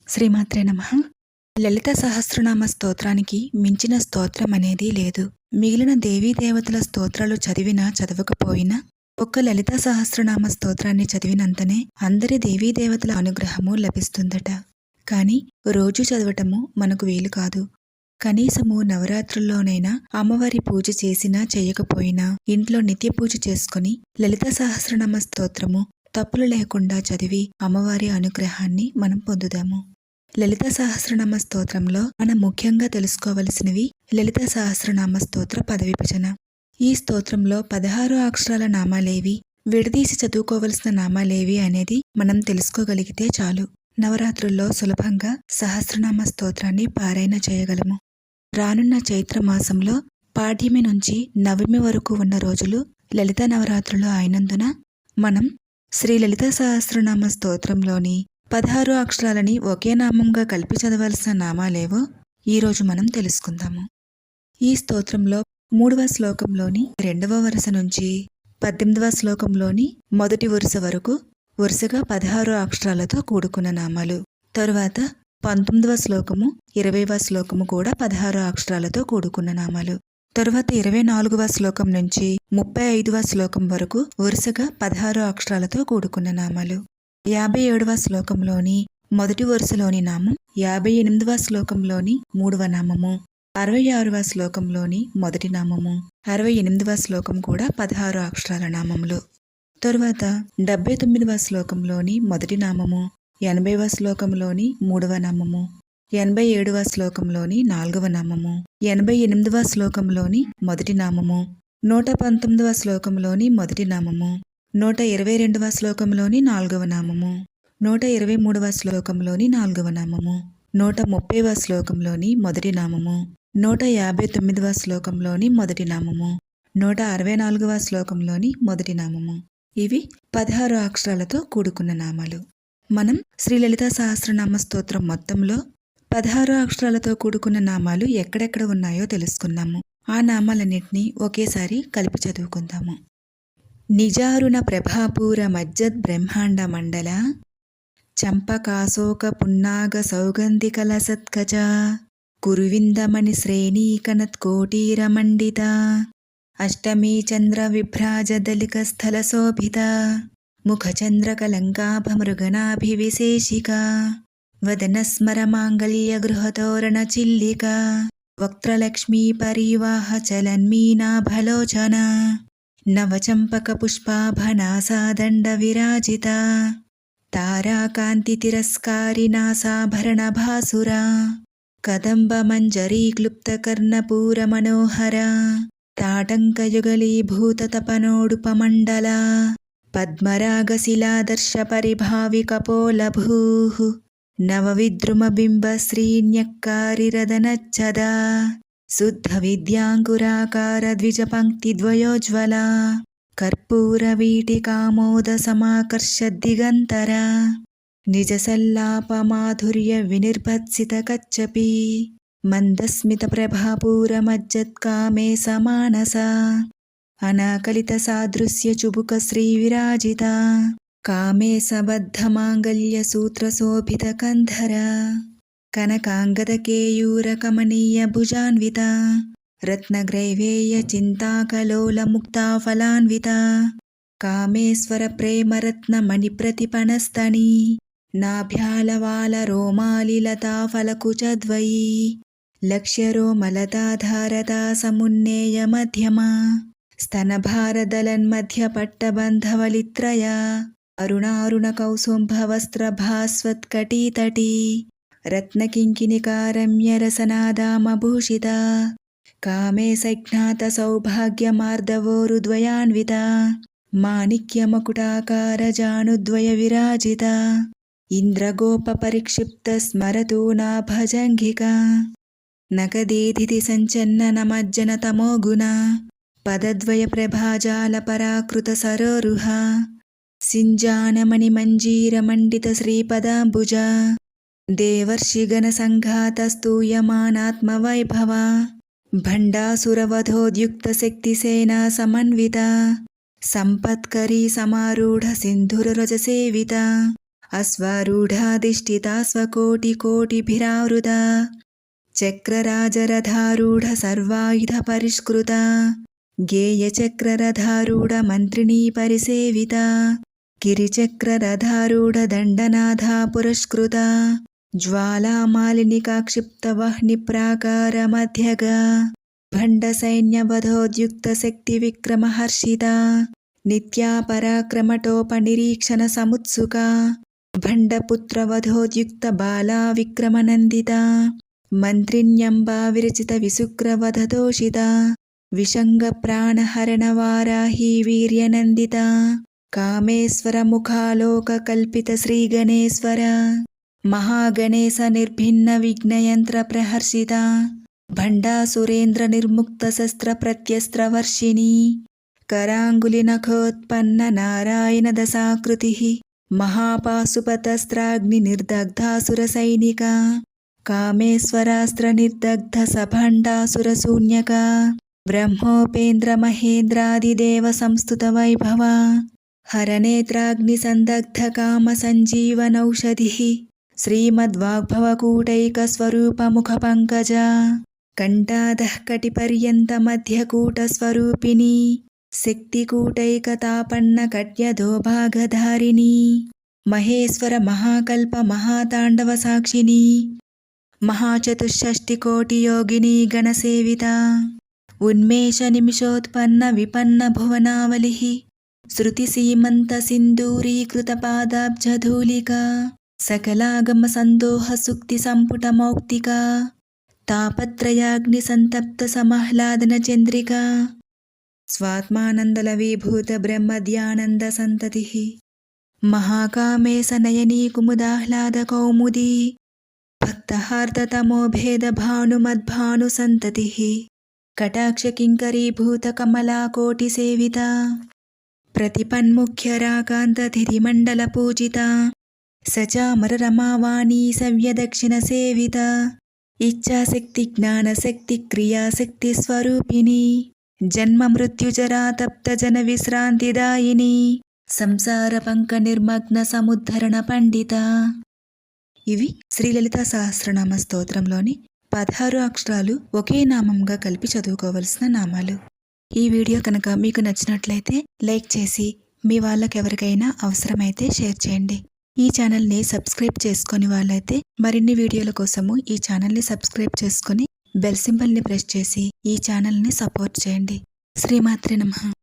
శ్రీమాత్రే నమః. లలిత సహస్రనామ స్తోత్రానికి మించిన స్తోత్రం అనేది లేదు. మిగిలిన దేవీ దేవతల స్తోత్రాలు చదివినా చదవకపోయినా ఒక్క లలిత సహస్రనామ స్తోత్రాన్ని చదివినంతనే అందరి దేవీ దేవతల అనుగ్రహము లభిస్తుందట. కానీ రోజు చదవటము మనకు వీలు కాదు. కనీసము నవరాత్రుల్లోనైనా అమ్మవారి పూజ చేసినా చేయకపోయినా ఇంట్లో నిత్య పూజ చేసుకుని లలిత సహస్రనామ స్తోత్రము తప్పులు లేకుండా చదివి అమ్మవారి అనుగ్రహాన్ని మనం పొందుదాము. లలిత సహస్రనామ స్తోత్రంలో మనం ముఖ్యంగా తెలుసుకోవలసినవి లలిత సహస్రనామ స్తోత్ర పదవిభజన. ఈ స్తోత్రంలో 16 అక్షరాల నామాలేవి, విడదీసి చదువుకోవలసిన నామాలేవి అనేది మనం తెలుసుకోగలిగితే చాలు. నవరాత్రుల్లో సులభంగా సహస్రనామ స్తోత్రాన్ని పారాయణ చేయగలము. రానున్న చైత్ర మాసంలో పాడ్యమి నుంచి నవమి వరకు ఉన్న రోజులు లలిత నవరాత్రులు అయినందున మనం శ్రీ లలిత సహస్రనామ స్తోత్రంలోని 16 అక్షరాలని ఒకే నామంగా కలిపి చదవాల్సిన నామాలేవో ఈరోజు మనం తెలుసుకుందాము. ఈ స్తోత్రంలో 3వ శ్లోకంలోని 2వ వరుస నుంచి 18వ శ్లోకంలోని మొదటి వరుస వరకు వరుసగా 16 అక్షరాలతో కూడుకున్న నామాలు. తరువాత 19వ శ్లోకము 20వ శ్లోకము కూడా 16 అక్షరాలతో కూడుకున్న నామాలు. తరువాత 24వ శ్లోకం నుంచి 35వ శ్లోకం వరకు వరుసగా 16 అక్షరాలతో కూడుకున్న నామాలు. 57వ శ్లోకంలోని మొదటి వరుసలోని నామం, 58వ శ్లోకంలోని 3వ నామము, 66వ శ్లోకంలోని మొదటి నామము, 68వ శ్లోకం కూడా 16 అక్షరాల నామములు. తరువాత 79వ శ్లోకంలోని మొదటి నామము, 80వ శ్లోకంలోని 3వ నామము, 87వ శ్లోకంలోని 4వ నామము, 88వ శ్లోకంలోని మొదటి నామము, 119వ శ్లోకంలోని మొదటి నామము, 122వ శ్లోకంలోని 4వ నామము, 123వ శ్లోకంలోని 4వ నామము, 130వ శ్లోకంలోని మొదటి నామము, 159వ శ్లోకంలోని మొదటి నామము, 164వ శ్లోకంలోని మొదటి నామము. ఇవి 16 అక్షరాలతో కూడుకున్న నామాలు. మనం శ్రీ లలిత సహస్రనామ స్తోత్రం మొత్తంలో 16 అక్షరాలతో కూడుకున్న నామాలు ఎక్కడెక్కడ ఉన్నాయో తెలుసుకున్నాము. ఆ నామాలన్నింటినీ ఒకేసారి కలిపి చదువుకుందాము. నిజారుణ ప్రభాపూర మజ్జద్ బ్రహ్మాండ మండల చంపకాశోక పున్నాగ సౌగంధికల సత్కజ కురువిందమణి శ్రేణీకనత్కోటీర మండిత అష్టమీ చంద్ర విభ్రాజ దళిక స్థల శోభిత ముఖచంద్రకలంకాభమృగనాభివిశేషిక వదనస్మర మాంగళ్య గృహతోరణ చిల్లిక వక్త్రలక్ష్మీ పరివాహ చలన్మీనాభలోచన నవచంపక పుష్పాభనాసాదండ విరాజిత తారాకాంతి తిరస్కారినాసాభరణ భాసుర కదంబ మంజరీ క్లుప్త కర్ణపూర మనోహర తాటంకయుగలీభూత తపనోడుపమండల పద్మరాగశిలాదర్శ పరిభావికపోలభూః నవవిద్రుమబింబ శ్రీన్యక్కారిరదనచ్చదా శుద్ధ విద్యాంకురాకార ద్విజపంక్తిద్వయోజ్వల కర్పూరవీటికామోద సమాకర్ష దిగంతర నిజసల్లాపమాధుర్య వినిర్భత్సిత కచ్చపి మందస్మిత ప్రభాపూరమజ్జత్కామే సమానస అనాకలిత సాదృశ్య చుబుక శ్రీ విరాజిత కామే సబద్ధ మాంగళ్య సూత్ర శోభిత కంధర కనకాంగద కేయూర కమనీయ భుజాన్విత రత్నగ్రైవేయ చింతాకలోల ముక్తాఫలాన్విత కామేశ్వర ప్రేమరత్న మణి ప్రతిపణస్తని నాభ్యాలవాల రోమాలిలతా ఫలకుచద్వయీ లక్ష్యరోమలతాధారతా సమున్నేయ మధ్యమా స్తనభారదలన్మధ్య పట్టబంధవలిత్రయ అరుణారుణ కౌసుంభవస్త్రభాస్వత్కటీతటీ రత్నకింకిణికారమ్య రసనాదామభూషిత కామే సజ్ఞాత సౌభాగ్యమార్దవోరుద్వయాన్విత మాణిక్యమకుటాకార జానుద్వయ విరాజిత ఇంద్రగోప పరిక్షిప్త స్మరతూనాభజంఘిక నకదేధితి సంచన్న నమజ్జన తమోగుణ పదద్వయ ప్రభాజాల పరాకృత సరోరుహ సింజానమణి మంజీర మండిత శ్రీపదాంబుజ దేవర్షిగణ సంఘాత స్తూయమానాత్మ వైభవ భండాసురవధోద్యుక్త శక్తిసేనా సమన్విత సంపత్కరీ సమారూఢ సింధుర రజసేవిత అశ్వారూఢాధిష్ఠితా స్వకోటికోటిభిరావృతా చక్రరాజరథారూఢ సర్వాయుధ పరిష్కృత గేయచక్రరథారూఢ మంత్రిణీ పరిసేవిత గిరిచక్రరథారూఢ దండనాథా పురస్కృత జ్వాలామాలినికా క్షిప్తవహ్నిప్రాకారమధ్యగా భండసైన్యవధోద్యుక్త శక్తి విక్రమహర్షిత నిత్యా పరాక్రమటోపనిరీక్షణ సముత్సుక భండపుత్రవధోద్యుక్త బాలా విక్రమనందిత మంత్రిణ్యంబా విరచిత విసుగ్రవధతోషిత విషంగ ప్రాణహరణ వారాహి వీర్యనందిత కామేశ్వర ముఖాలోక కల్పిత శ్రీగణేశ్వర మహాగణేశ నిర్భిన్న విఘ్నయంత్ర ప్రహర్షిత భండాసురేంద్ర నిర్ముక్త శస్త్ర ప్రత్యస్త్రవర్షిణి కరాంగులి నఖోత్పన్న నారాయణ దశాకృతి మహాపాశుపతస్త్రాగ్ని నిర్దగ్ధాసుర సైనిక కామేశ్వరాస్త్ర నిర్దగ్ధ సభండాసుర శూన్యక బ్రహ్మోపేంద్ర మహేంద్రాదిదేవ సంస్థుత వైభవ హరనేత్రాగ్ని సందగ్ధ కామ సంజీవనౌషధి శ్రీమద్వాగ్భవకూటైక స్వరూప ముఖ పంకజ కంఠాదః కటిపర్యంత మధ్యకూట స్వరూపిణి శక్తికూటైక తాపన్న కట్యధోభాగధారిణి మహేశ్వర మహాకల్ప మహాతాండవ సాక్షిని మహాచతుషష్టికోటి యోగిని గణసేవిత ఉన్మేష నిమిషోత్పన్న విపన్న భువనావలి శృతిసీమంత సింధూరీకృత పాదాబ్జధూళిక సకలాగమ సందోహ సుక్తి సంపుట మౌక్తిక తాపత్రయాగ్ని సంతప్త సమహ్లాదన చంద్రిక స్వాత్మానందల విభూత బ్రహ్మధ్యానంద సంతతి మహాకామేశ నయనీ కుముదాహ్లాద కౌముదీ భక్తహార్దతమో భేద భానుమద్భాను సంతతి కటాక్ష కింకరీభూత కమలా కోటి సేవిత ప్రతిపన్ముఖ్య రాకాంత ధిరిమండల పూజిత సచామర రమావాణీ సవ్యదక్షిణ సేవిత ఇచ్ఛాశక్తి జ్ఞానశక్తి క్రియాశక్తి స్వరూపిణి జన్మ మృత్యుజరా తప్త జన విశ్రాంతిదాయిని సంసార పంక నిర్మగ్న సముద్ధరణ పండిత. ఇవి శ్రీలలితా సహస్రనామ స్తోత్రంలోని 16 అక్షరాలు ఒకే నామంగా కలిపి చదువుకోవలసిన నామాలు. ఈ వీడియో కనుక మీకు నచ్చినట్లయితే లైక్ చేసి మీ వాళ్ళకెవరికైనా అవసరమైతే షేర్ చేయండి. ఈ ఛానల్ని సబ్స్క్రైబ్ చేసుకొని వాళ్ళైతే మరిన్ని వీడియోల కోసము ఈ ఛానల్ని సబ్స్క్రైబ్ చేసుకొని బెల్ సింబల్ని ప్రెస్ చేసి ఈ ఛానల్ని సపోర్ట్ చేయండి. శ్రీమాత్రే నమః.